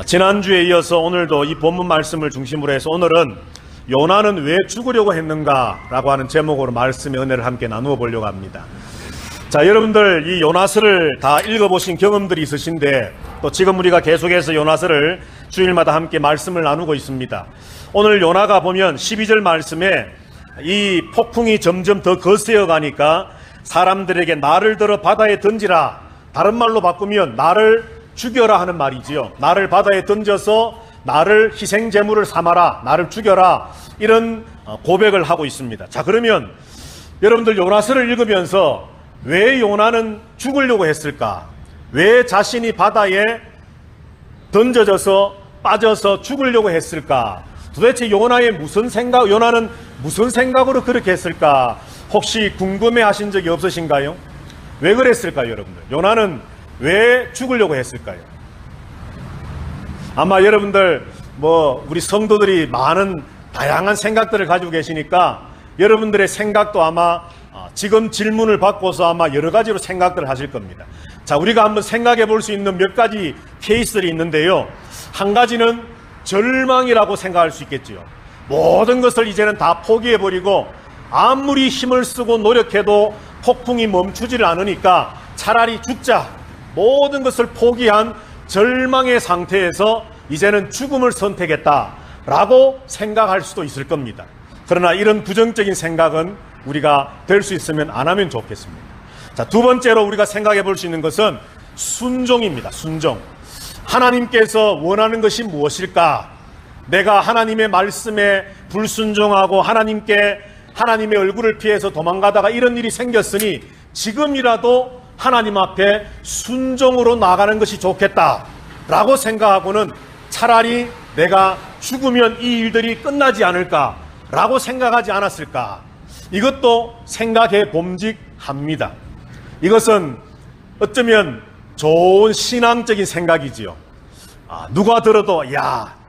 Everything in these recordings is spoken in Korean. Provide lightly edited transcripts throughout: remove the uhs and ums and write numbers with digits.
지난주에 이어서 오늘도 이 본문 말씀을 중심으로 해서 오늘은 요나는 왜 죽으려고 했는가 라고 하는 제목으로 말씀의 은혜를 함께 나누어 보려고 합니다. 자, 여러분들 이 요나서를 다 읽어보신 경험들이 있으신데 또 지금 우리가 계속해서 요나서를 주일마다 함께 말씀을 나누고 있습니다. 오늘 요나가 보면 12절 말씀에 이 폭풍이 점점 더 거세어 가니까 사람들에게 나를 들어 바다에 던지라, 다른 말로 바꾸면 나를 죽여라 하는 말이지요. 나를 바다에 던져서 나를 희생제물을 삼아라, 나를 죽여라, 이런 고백을 하고 있습니다. 자, 그러면 여러분들 요나서를 읽으면서 왜 요나는 죽으려고 했을까? 왜 자신이 바다에 던져져서 빠져서 죽으려고 했을까? 도대체 요나는 무슨 생각으로 그렇게 했을까? 혹시 궁금해 하신 적이 없으신가요? 왜 그랬을까요, 여러분들? 요나는 왜 죽으려고 했을까요? 아마 여러분들 우리 성도들이 많은 다양한 생각들을 가지고 계시니까 여러분들의 생각도 아마 지금 질문을 받고서 아마 여러 가지로 생각들을 하실 겁니다. 자, 우리가 한번 생각해 볼 수 있는 몇 가지 케이스들이 있는데요. 한 가지는 절망이라고 생각할 수 있겠지요. 모든 것을 이제는 다 포기해버리고 아무리 힘을 쓰고 노력해도 폭풍이 멈추지를 않으니까 차라리 죽자, 모든 것을 포기한 절망의 상태에서 이제는 죽음을 선택했다라고 생각할 수도 있을 겁니다. 그러나 이런 부정적인 생각은 우리가 될 수 있으면 안 하면 좋겠습니다. 자, 두 번째로 우리가 생각해 볼 수 있는 것은 순종입니다. 순종. 하나님께서 원하는 것이 무엇일까? 내가 하나님의 말씀에 불순종하고 하나님의 얼굴을 피해서 도망가다가 이런 일이 생겼으니 지금이라도 하나님 앞에 순종으로 나가는 것이 좋겠다라고 생각하고는 차라리 내가 죽으면 이 일들이 끝나지 않을까라고 생각하지 않았을까? 이것도 생각해 봄직합니다. 이것은 어쩌면 좋은 신앙적인 생각이지요. 누가 들어도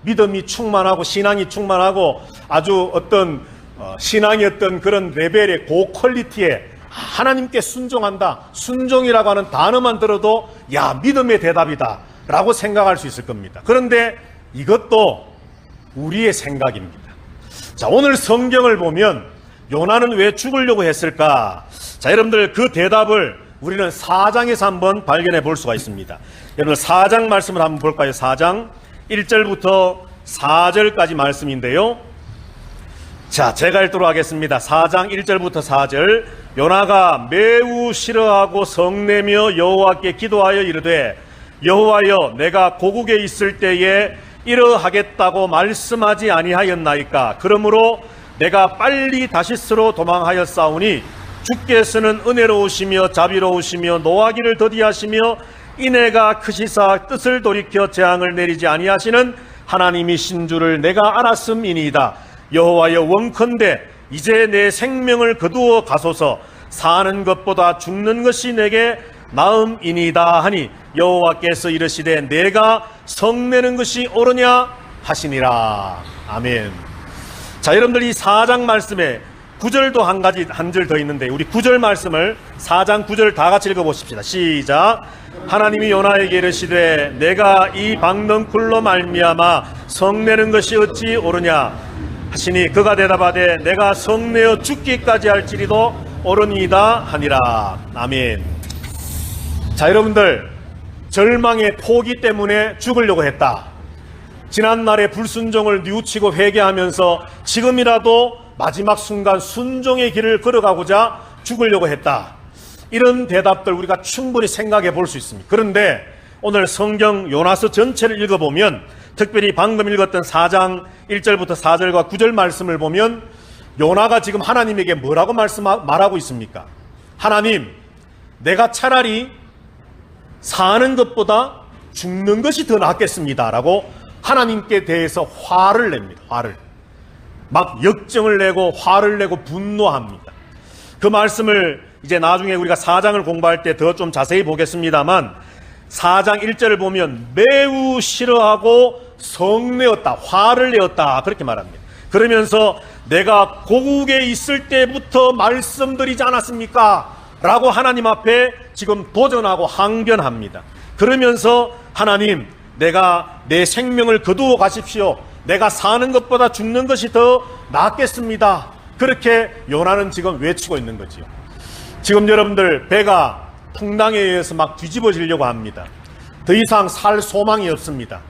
믿음이 충만하고 신앙이 충만하고 아주 어떤 신앙의 어떤 그런 레벨의 고퀄리티의 하나님께 순종한다, 순종이라고 하는 단어만 들어도 믿음의 대답이다 라고 생각할 수 있을 겁니다. 그런데 이것도 우리의 생각입니다. 자, 오늘 성경을 보면 요나는 왜 죽으려고 했을까? 자, 여러분들 그 대답을 우리는 4장에서 한번 발견해 볼 수가 있습니다. 여러분 4장 말씀을 한번 볼까요? 4장 1절부터 4절까지 말씀인데요. 자, 제가 읽도록 하겠습니다. 4장 1절부터 4절. 요나가 매우 싫어하고 성내며 여호와께 기도하여 이르되 여호와여, 내가 고국에 있을 때에 이러하겠다고 말씀하지 아니하였나이까? 그러므로 내가 빨리 다시스로 도망하였사오니 주께서는 은혜로우시며 자비로우시며 노하기를 더디하시며 인애가 크시사 뜻을 돌이켜 재앙을 내리지 아니하시는 하나님이신 줄을 내가 알았음이니이다. 여호와여, 원컨대 이제 내 생명을 거두어 가소서. 사는 것보다 죽는 것이 내게 나음이니이다 하니 여호와께서 이르시되 내가 성내는 것이 옳으냐 하시니라. 아멘. 자, 여러분들 이 4장 말씀에 9절도 한 절 더 있는데 우리 9절 말씀을 4장 9절 다 같이 읽어보십시다. 시작. 하나님이 요나에게 이르시되 내가 이 박넝쿨로 말미암아 성내는 것이 어찌 옳으냐 하시니 그가 대답하되 내가 성내어 죽기까지 할지리도 옳으니이다 하니라. 아멘. 자, 여러분들 절망의 포기 때문에 죽으려고 했다. 지난날의 불순종을 뉘우치고 회개하면서 지금이라도 마지막 순간 순종의 길을 걸어가고자 죽으려고 했다. 이런 대답들 우리가 충분히 생각해 볼 수 있습니다. 그런데 오늘 성경 요나서 전체를 읽어보면 특별히 방금 읽었던 4장 1절부터 4절과 9절 말씀을 보면 요나가 지금 하나님에게 뭐라고 말하고 있습니까? 하나님, 내가 차라리 사는 것보다 죽는 것이 더 낫겠습니다 라고 하나님께 대해서 화를 냅니다. 화를. 막 역정을 내고 화를 내고 분노합니다. 그 말씀을 이제 나중에 우리가 4장을 공부할 때 더 좀 자세히 보겠습니다만 4장 1절을 보면 매우 싫어하고 성내었다, 화를 내었다 그렇게 말합니다. 그러면서 내가 고국에 있을 때부터 말씀드리지 않았습니까? 라고 하나님 앞에 지금 도전하고 항변합니다. 그러면서 하나님, 내가 내 생명을 거두어 가십시오. 내가 사는 것보다 죽는 것이 더 낫겠습니다. 그렇게 요나는 지금 외치고 있는 거지요. 지금 여러분들 배가 풍랑에 의해서 막 뒤집어지려고 합니다. 더 이상 살 소망이 없습니다.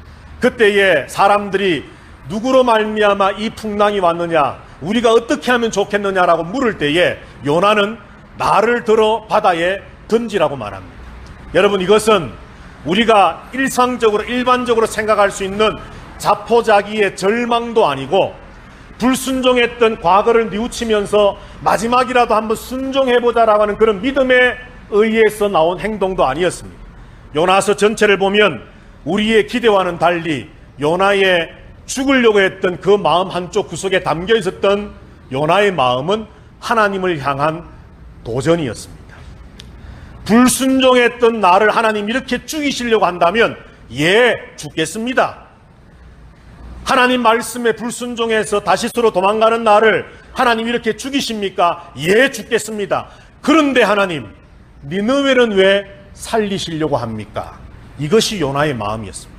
그때에 사람들이 누구로 말미암아 이 풍랑이 왔느냐, 우리가 어떻게 하면 좋겠느냐라고 물을 때에 요나는 나를 들어 바다에 던지라고 말합니다. 여러분, 이것은 우리가 일반적으로 생각할 수 있는 자포자기의 절망도 아니고 불순종했던 과거를 뉘우치면서 마지막이라도 한번 순종해보자라고 하는 그런 믿음에 의해서 나온 행동도 아니었습니다. 요나서 전체를 보면 우리의 기대와는 달리 요나의 죽으려고 했던 그 마음 한쪽 구석에 담겨 있었던 요나의 마음은 하나님을 향한 도전이었습니다. 불순종했던 나를 하나님 이렇게 죽이시려고 한다면 죽겠습니다. 하나님 말씀에 불순종해서 다시스로 도망가는 나를 하나님 이렇게 죽이십니까? 죽겠습니다. 그런데 하나님, 니느웨는 왜 살리시려고 합니까? 이것이 요나의 마음이었습니다.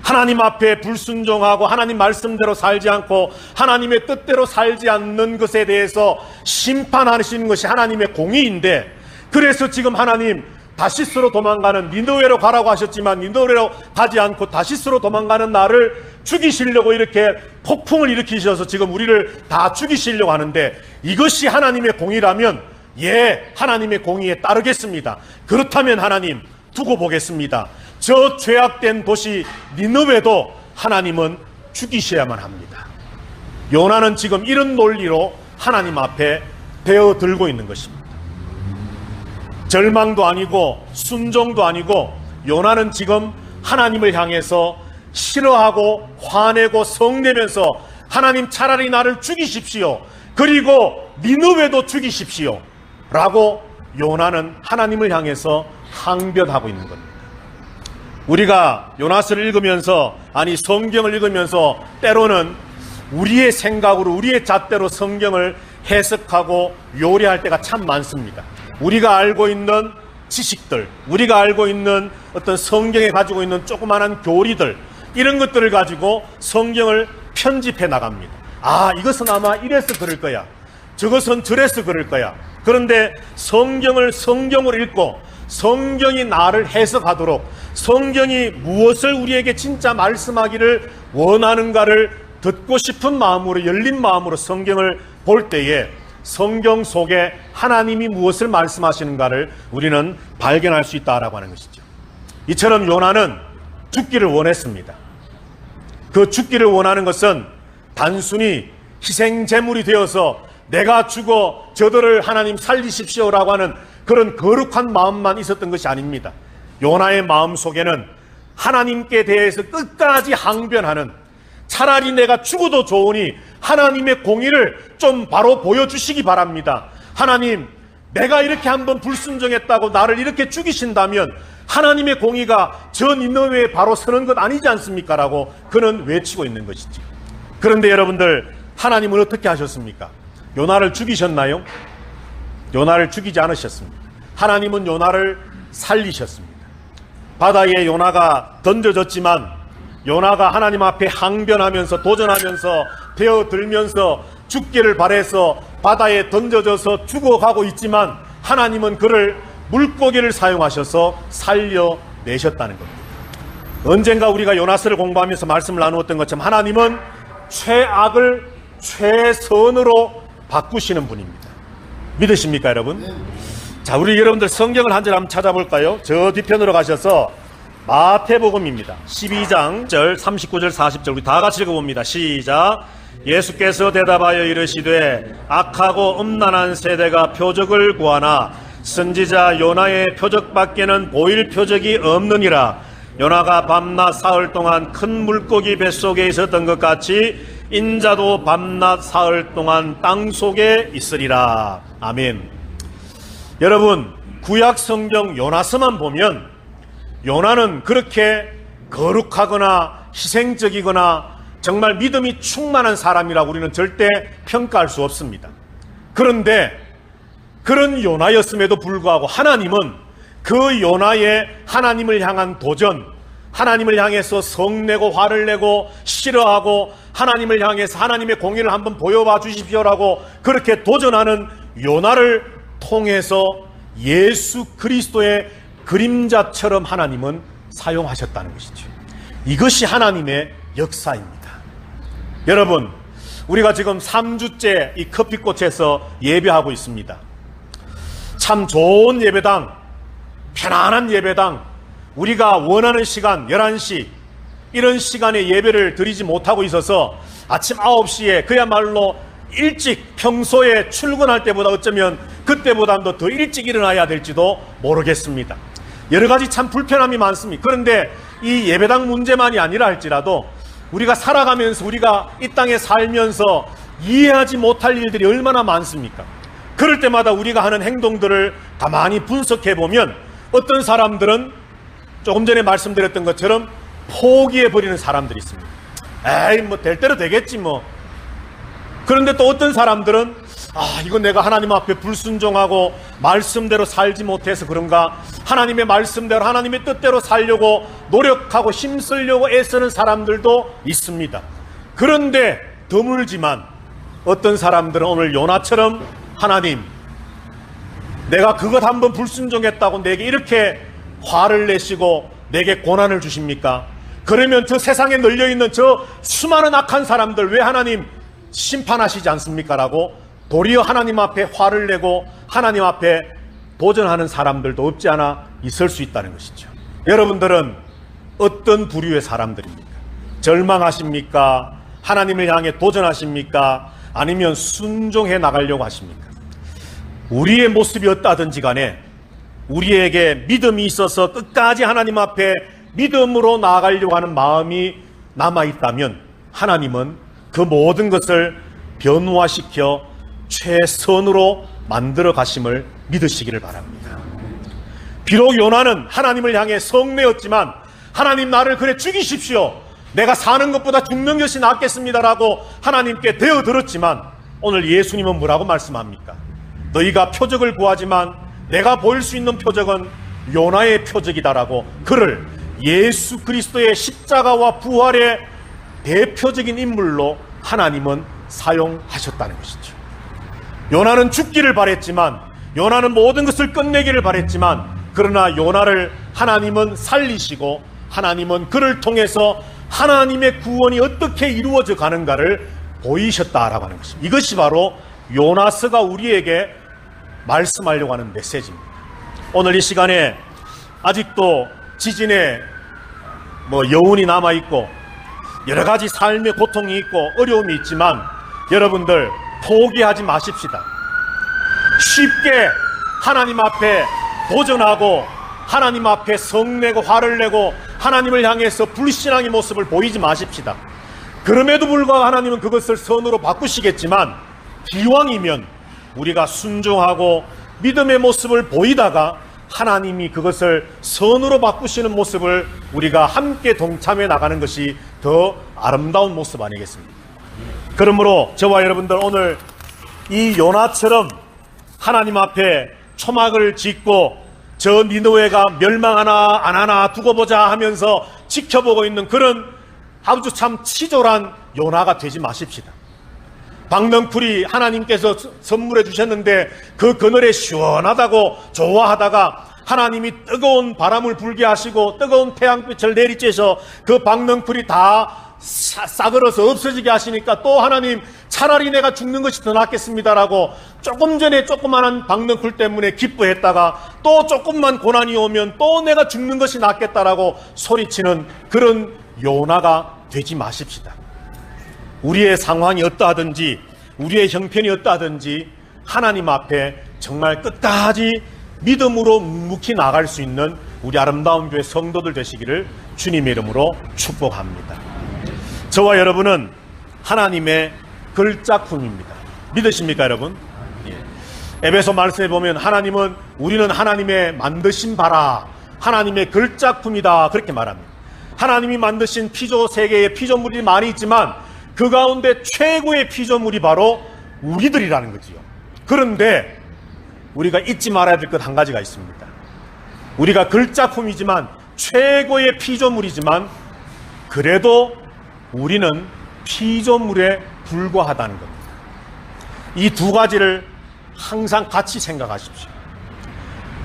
하나님 앞에 불순종하고 하나님 말씀대로 살지 않고 하나님의 뜻대로 살지 않는 것에 대해서 심판하시는 것이 하나님의 공의인데, 그래서 지금 하나님 다시스로 도망가는, 니느웨로 가라고 하셨지만 니느웨로 가지 않고 다시스로 도망가는 나를 죽이시려고 이렇게 폭풍을 일으키셔서 지금 우리를 다 죽이시려고 하는데, 이것이 하나님의 공의라면 하나님의 공의에 따르겠습니다. 그렇다면 하나님 두고 보겠습니다. 저 죄악된 도시 니느웨도 하나님은 죽이셔야만 합니다. 요나는 지금 이런 논리로 하나님 앞에 대어들고 있는 것입니다. 절망도 아니고 순종도 아니고 요나는 지금 하나님을 향해서 싫어하고 화내고 성내면서 하나님 차라리 나를 죽이십시오. 그리고 니느웨도 죽이십시오. 라고 요나는 하나님을 향해서 항변하고 있는 겁니다. 우리가 요나서를 읽으면서, 아니 성경을 읽으면서 때로는 우리의 생각으로 우리의 잣대로 성경을 해석하고 요리할 때가 참 많습니다. 우리가 알고 있는 지식들, 우리가 알고 있는 어떤 성경에 가지고 있는 조그마한 교리들, 이런 것들을 가지고 성경을 편집해 나갑니다. 이것은 아마 이래서 그럴 거야, 저것은 저래서 그럴 거야. 그런데 성경을 성경으로 읽고 성경이 나를 해석하도록, 성경이 무엇을 우리에게 진짜 말씀하기를 원하는가를 듣고 싶은 마음으로, 열린 마음으로 성경을 볼 때에 성경 속에 하나님이 무엇을 말씀하시는가를 우리는 발견할 수 있다라고 하는 것이죠. 이처럼 요나는 죽기를 원했습니다. 그 죽기를 원하는 것은 단순히 희생제물이 되어서 내가 죽어 저들을 하나님 살리십시오라고 하는 그런 거룩한 마음만 있었던 것이 아닙니다. 요나의 마음 속에는 하나님께 대해서 끝까지 항변하는, 차라리 내가 죽어도 좋으니 하나님의 공의를 좀 바로 보여주시기 바랍니다. 하나님, 내가 이렇게 한번 불순종했다고 나를 이렇게 죽이신다면 하나님의 공의가 저 니느웨에 바로 서는 것 아니지 않습니까? 라고 그는 외치고 있는 것이지. 그런데 여러분들, 하나님은 어떻게 하셨습니까? 요나를 죽이셨나요? 요나를 죽이지 않으셨습니다. 하나님은 요나를 살리셨습니다. 바다에 요나가 던져졌지만 요나가 하나님 앞에 항변하면서 도전하면서 되어들면서 죽기를 바래서 바다에 던져져서 죽어가고 있지만 하나님은 그를 물고기를 사용하셔서 살려내셨다는 겁니다. 언젠가 우리가 요나서를 공부하면서 말씀을 나누었던 것처럼 하나님은 최악을 최선으로 바꾸시는 분입니다. 믿으십니까, 여러분? 자, 우리 여러분들 성경을 한 절 한번 찾아볼까요? 저 뒤편으로 가셔서 마태복음입니다. 12장 39절 40절 우리 다 같이 읽어봅니다. 시작. 예수께서 대답하여 이르시되 악하고 음란한 세대가 표적을 구하나 선지자 요나의 표적밖에는 보일 표적이 없느니라. 요나가 밤낮 사흘 동안 큰 물고기 뱃속에 있었던 것 같이 인자도 밤낮 사흘 동안 땅속에 있으리라. 아멘. 여러분, 구약 성경 요나서만 보면 요나는 그렇게 거룩하거나 희생적이거나 정말 믿음이 충만한 사람이라고 우리는 절대 평가할 수 없습니다. 그런데 그런 요나였음에도 불구하고 하나님은 그 요나의 하나님을 향한 도전, 하나님을 향해서 성내고 화를 내고 싫어하고 하나님을 향해서 하나님의 공의를 한번 보여봐 주십시오라고 그렇게 도전하는 요나를 통해서 예수 그리스도의 그림자처럼 하나님은 사용하셨다는 것이죠. 이것이 하나님의 역사입니다. 여러분, 우리가 지금 3주째 이 커피꽃에서 예배하고 있습니다. 참 좋은 예배당, 편안한 예배당, 우리가 원하는 시간 11시 이런 시간에 예배를 드리지 못하고 있어서 아침 9시에 그야말로 일찍 평소에 출근할 때보다 어쩌면 그때보다도 더 일찍 일어나야 될지도 모르겠습니다. 여러 가지 참 불편함이 많습니다. 그런데 이 예배당 문제만이 아니라 할지라도 우리가 살아가면서 우리가 이 땅에 살면서 이해하지 못할 일들이 얼마나 많습니까? 그럴 때마다 우리가 하는 행동들을 가만히 분석해 보면 어떤 사람들은 조금 전에 말씀드렸던 것처럼 포기해버리는 사람들이 있습니다. 에이, 뭐 될 대로 되겠지 뭐. 그런데 또 어떤 사람들은 이건 내가 하나님 앞에 불순종하고 말씀대로 살지 못해서 그런가, 하나님의 말씀대로 하나님의 뜻대로 살려고 노력하고 힘쓰려고 애쓰는 사람들도 있습니다. 그런데 드물지만 어떤 사람들은 오늘 요나처럼 하나님, 내가 그것 한번 불순종했다고 내게 이렇게 화를 내시고 내게 고난을 주십니까? 그러면 저 세상에 널려있는 저 수많은 악한 사람들 왜 하나님 심판하시지 않습니까? 라고 도리어 하나님 앞에 화를 내고 하나님 앞에 도전하는 사람들도 없지 않아 있을 수 있다는 것이죠. 여러분들은 어떤 부류의 사람들입니까? 절망하십니까? 하나님을 향해 도전하십니까? 아니면 순종해 나가려고 하십니까? 우리의 모습이 어떠하든지 간에 우리에게 믿음이 있어서 끝까지 하나님 앞에 믿음으로 나아가려고 하는 마음이 남아있다면 하나님은 그 모든 것을 변화시켜 최선으로 만들어 가심을 믿으시기를 바랍니다. 비록 요나는 하나님을 향해 성내었지만 하나님 나를 그래 죽이십시오, 내가 사는 것보다 죽는 것이 낫겠습니다라고 하나님께 되어들었지만 오늘 예수님은 뭐라고 말씀합니까? 너희가 표적을 구하지만 내가 보일 수 있는 표적은 요나의 표적이다라고 그를 예수 그리스도의 십자가와 부활의 대표적인 인물로 하나님은 사용하셨다는 것이죠. 요나는 죽기를 바랬지만, 요나는 모든 것을 끝내기를 바랬지만, 그러나 요나를 하나님은 살리시고 하나님은 그를 통해서 하나님의 구원이 어떻게 이루어져 가는가를 보이셨다라고 하는 것입니다. 이것이 바로 요나서가 우리에게 말씀하려고 하는 메시지입니다. 오늘 이 시간에 아직도 지진에 여운이 남아있고 여러 가지 삶의 고통이 있고 어려움이 있지만 여러분들 포기하지 마십시다. 쉽게 하나님 앞에 도전하고 하나님 앞에 성내고 화를 내고 하나님을 향해서 불신앙의 모습을 보이지 마십시다. 그럼에도 불구하고 하나님은 그것을 선으로 바꾸시겠지만 기왕이면 우리가 순종하고 믿음의 모습을 보이다가 하나님이 그것을 선으로 바꾸시는 모습을 우리가 함께 동참해 나가는 것이 더 아름다운 모습 아니겠습니까? 그러므로 저와 여러분들 오늘 이 요나처럼 하나님 앞에 초막을 짓고 저 니느웨가 멸망하나 안 하나 두고 보자 하면서 지켜보고 있는 그런 아주 참 치졸한 요나가 되지 마십시다. 박넝쿨이 하나님께서 선물해 주셨는데 그 그늘에 시원하다고 좋아하다가 하나님이 뜨거운 바람을 불게 하시고 뜨거운 태양빛을 내리쬐서 그 박넝쿨이 다 싸그러서 없어지게 하시니까 또 하나님 차라리 내가 죽는 것이 더 낫겠습니다라고 조금 전에 조그만한 박넝쿨 때문에 기뻐했다가 또 조금만 고난이 오면 또 내가 죽는 것이 낫겠다라고 소리치는 그런 요나가 되지 마십시다. 우리의 상황이 어떠하든지 우리의 형편이 어떠하든지 하나님 앞에 정말 끝까지 믿음으로 묵묵히 나갈 수 있는 우리 아름다운 교회 성도들 되시기를 주님의 이름으로 축복합니다. 저와 여러분은 하나님의 걸작품입니다. 믿으십니까 여러분? 에베소 말씀에 보면 하나님은 우리는 하나님의 만드신 바라 하나님의 걸작품이다 그렇게 말합니다. 하나님이 만드신 피조 세계에 피조물이 많이 있지만 그 가운데 최고의 피조물이 바로 우리들이라는 거지요. 그런데 우리가 잊지 말아야 될 것 한 가지가 있습니다. 우리가 걸작품이지만 최고의 피조물이지만 그래도 우리는 피조물에 불과하다는 겁니다. 이 두 가지를 항상 같이 생각하십시오.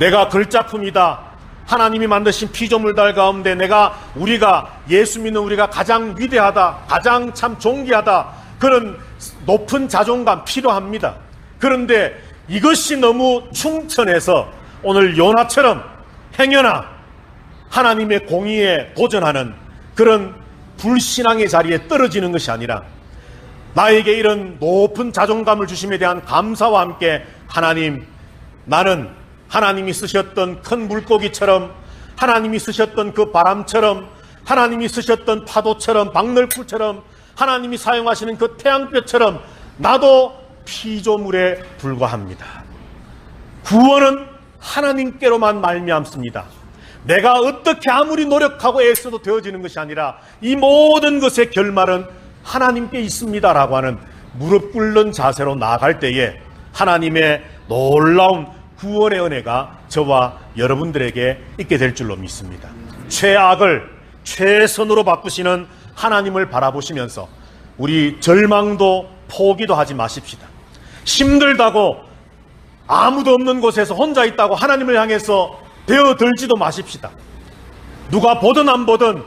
내가 걸작품이다. 하나님이 만드신 피조물들 가운데 우리가 예수 믿는 우리가 가장 위대하다, 가장 참 존귀하다, 그런 높은 자존감 필요합니다. 그런데 이것이 너무 충천해서 오늘 요나처럼 행여나 하나님의 공의에 도전하는 그런 불신앙의 자리에 떨어지는 것이 아니라 나에게 이런 높은 자존감을 주심에 대한 감사와 함께 하나님, 나는 하나님이 쓰셨던 큰 물고기처럼, 하나님이 쓰셨던 그 바람처럼, 하나님이 쓰셨던 파도처럼, 박널풀처럼, 하나님이 사용하시는 그 태양볕처럼 나도 피조물에 불과합니다. 구원은 하나님께로만 말미암습니다. 내가 어떻게 아무리 노력하고 애써도 되어지는 것이 아니라 이 모든 것의 결말은 하나님께 있습니다라고 하는 무릎 꿇는 자세로 나아갈 때에 하나님의 놀라운 구원의 은혜가 저와 여러분들에게 있게 될 줄로 믿습니다. 최악을 최선으로 바꾸시는 하나님을 바라보시면서 우리 절망도 포기도 하지 마십시다. 힘들다고 아무도 없는 곳에서 혼자 있다고 하나님을 향해서 되어들지도 마십시다. 누가 보든 안 보든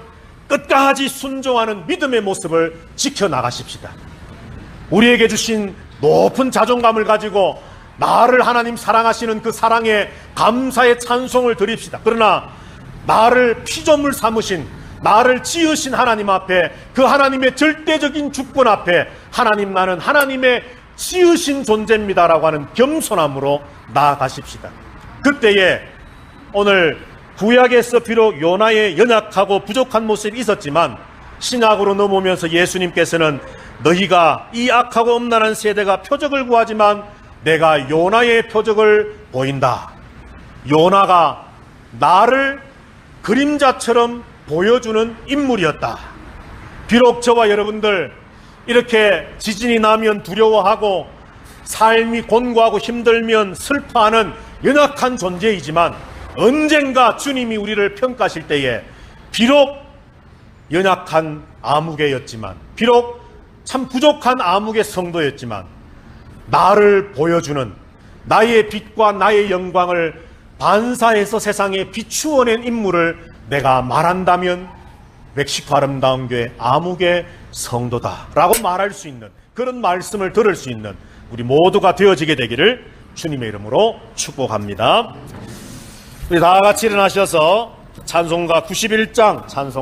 끝까지 순종하는 믿음의 모습을 지켜나가십시다. 우리에게 주신 높은 자존감을 가지고 나를 하나님 사랑하시는 그 사랑에 감사의 찬송을 드립시다. 그러나 나를 피조물 삼으신, 나를 지으신 하나님 앞에, 그 하나님의 절대적인 주권 앞에 하나님, 나는 하나님의 지으신 존재입니다라고 하는 겸손함으로 나아가십시다. 그때에 오늘 구약에서 비록 요나의 연약하고 부족한 모습이 있었지만 신약으로 넘어오면서 예수님께서는 너희가 이 악하고 음란한 세대가 표적을 구하지만 내가 요나의 표적을 보인다. 요나가 나를 그림자처럼 보여주는 인물이었다. 비록 저와 여러분들 이렇게 지진이 나면 두려워하고 삶이 곤고하고 힘들면 슬퍼하는 연약한 존재이지만 언젠가 주님이 우리를 평가하실 때에 비록 연약한 아무개였지만, 비록 참 부족한 아무개 성도였지만 나를 보여주는, 나의 빛과 나의 영광을 반사해서 세상에 비추어낸 인물을 내가 말한다면 멕시코 아름다운 교회 아무개 성도다라고 말할 수 있는, 그런 말씀을 들을 수 있는 우리 모두가 되어지게 되기를 주님의 이름으로 축복합니다. 우리 다 같이 일어나셔서 찬송가 91장 찬송합니다.